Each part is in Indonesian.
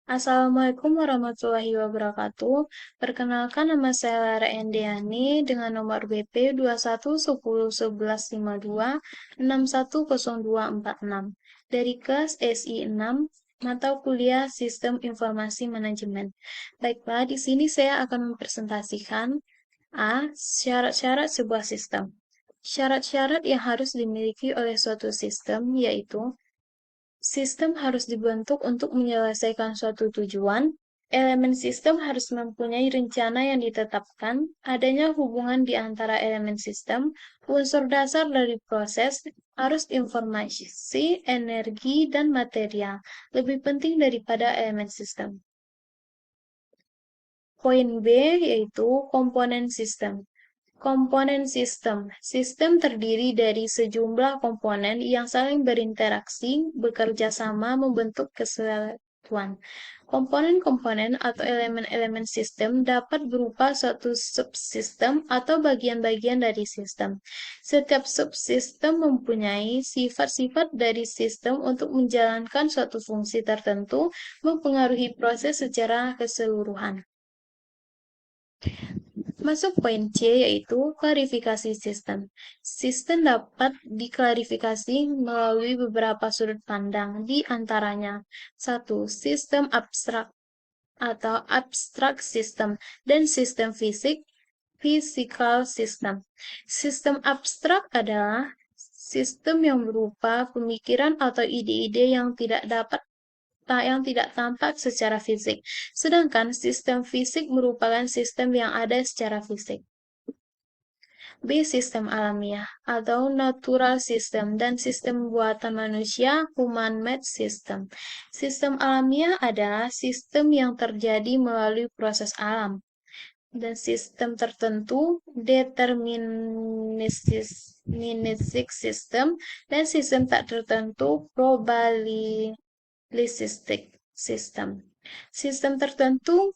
Assalamualaikum warahmatullahi wabarakatuh. Perkenalkan nama saya Lara Endiani dengan nomor BP 21101152610246 dari kelas SI 6 mata kuliah Sistem Informasi Manajemen. Baiklah, di sini saya akan mempresentasikan syarat-syarat sebuah sistem. Syarat-syarat yang harus dimiliki oleh suatu sistem yaitu sistem harus dibentuk untuk menyelesaikan suatu tujuan. Elemen sistem harus mempunyai rencana yang ditetapkan, adanya hubungan di antara elemen sistem, unsur dasar dari proses, arus informasi, energi, dan material, lebih penting daripada elemen sistem. Poin B yaitu komponen sistem. Komponen sistem. Sistem terdiri dari sejumlah komponen yang saling berinteraksi, bekerja sama, membentuk kesatuan. Komponen-komponen atau elemen-elemen sistem dapat berupa suatu subsistem atau bagian-bagian dari sistem. Setiap subsistem mempunyai sifat-sifat dari sistem untuk menjalankan suatu fungsi tertentu, mempengaruhi proses secara keseluruhan. Masuk poin C yaitu klarifikasi sistem. Sistem dapat diklarifikasi melalui beberapa sudut pandang, di antaranya 1. Sistem abstrak atau abstract system dan sistem fisik, physical system. Sistem abstrak adalah sistem yang berupa pemikiran atau ide-ide yang tidak tampak secara fisik, sedangkan sistem fisik merupakan sistem yang ada secara fisik. B. Sistem alamiah atau natural system dan sistem buatan manusia human-made system. Sistem alamiah adalah sistem yang terjadi melalui proses alam dan sistem tertentu deterministic system dan sistem tak tertentu probabilistic system. Sistem tertentu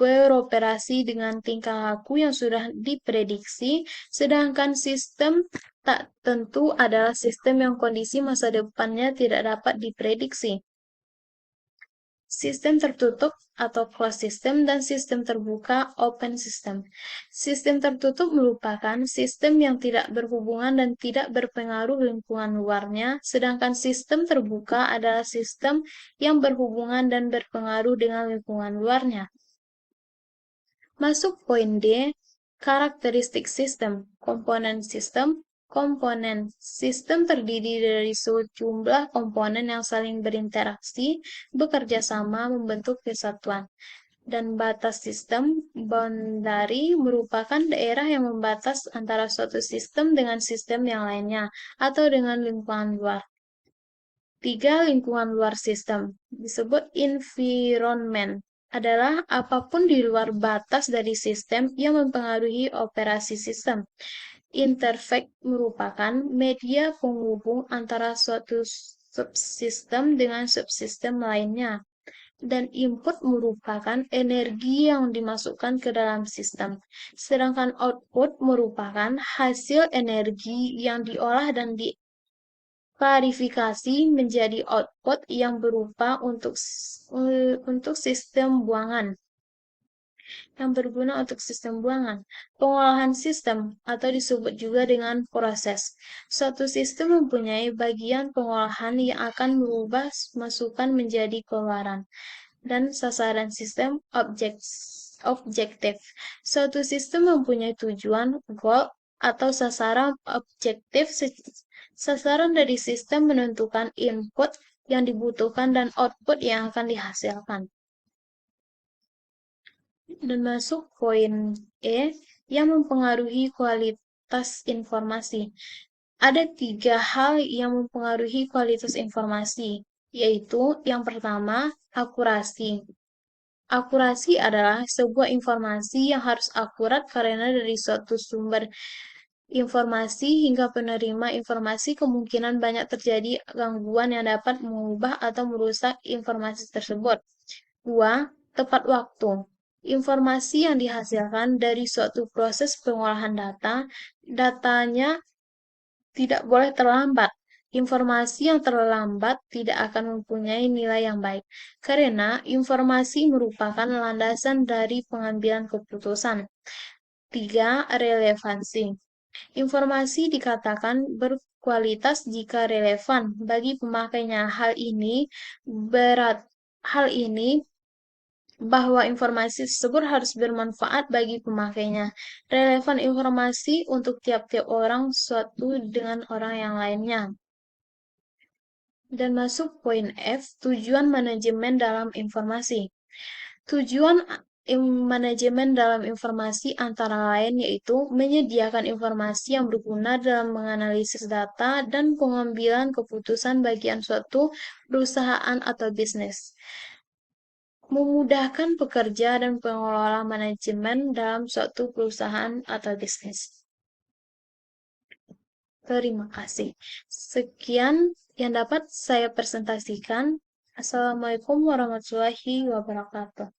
beroperasi dengan tingkah laku yang sudah diprediksi, sedangkan sistem tak tentu adalah sistem yang kondisi masa depannya tidak dapat diprediksi. Sistem tertutup atau closed system dan sistem terbuka open system. Sistem tertutup merupakan sistem yang tidak berhubungan dan tidak berpengaruh lingkungan luarnya, sedangkan sistem terbuka adalah sistem yang berhubungan dan berpengaruh dengan lingkungan luarnya. Masuk poin D, karakteristik sistem. Komponen sistem terdiri dari sejumlah komponen yang saling berinteraksi, bekerja sama, membentuk kesatuan. Dan batas sistem, boundary, merupakan daerah yang membatas antara suatu sistem dengan sistem yang lainnya, atau dengan lingkungan luar. 3. Lingkungan luar sistem, disebut environment, adalah apapun di luar batas dari sistem yang mempengaruhi operasi sistem. Interface merupakan media penghubung antara suatu subsistem dengan subsistem lainnya. Dan input merupakan energi yang dimasukkan ke dalam sistem. Sedangkan output merupakan hasil energi yang diolah dan klarifikasi menjadi output yang berupa untuk sistem buangan. Yang berguna untuk sistem buangan. Pengolahan sistem atau disebut juga dengan proses. Suatu sistem mempunyai bagian pengolahan yang akan merubah masukan menjadi keluaran. Dan sasaran sistem objektif. Suatu sistem mempunyai tujuan, goal, atau sasaran objektif. Sasaran dari sistem menentukan input yang dibutuhkan dan output yang akan dihasilkan. Dan masuk poin E yang mempengaruhi kualitas informasi. Ada 3 hal yang mempengaruhi kualitas informasi, yaitu yang pertama, akurasi. Akurasi adalah sebuah informasi yang harus akurat karena dari suatu sumber informasi hingga penerima informasi kemungkinan banyak terjadi gangguan yang dapat mengubah atau merusak informasi tersebut. 2. Tepat waktu. Informasi yang dihasilkan dari suatu proses pengolahan datanya tidak boleh terlambat. Informasi yang terlambat tidak akan mempunyai nilai yang baik, karena informasi merupakan landasan dari pengambilan keputusan. 3. Relevansi. Informasi dikatakan berkualitas jika relevan bagi pemakainya. Hal ini bahwa informasi tersebut harus bermanfaat bagi pemakainya. Relevan informasi untuk tiap-tiap orang suatu dengan orang yang lainnya. Dan masuk poin F, tujuan manajemen dalam informasi. Tujuan manajemen dalam informasi antara lain yaitu menyediakan informasi yang berguna dalam menganalisis data dan pengambilan keputusan bagian suatu perusahaan atau bisnis. Memudahkan pekerja dan pengelola manajemen dalam suatu perusahaan atau bisnis. Terima kasih. Sekian yang dapat saya presentasikan. Assalamualaikum warahmatullahi wabarakatuh.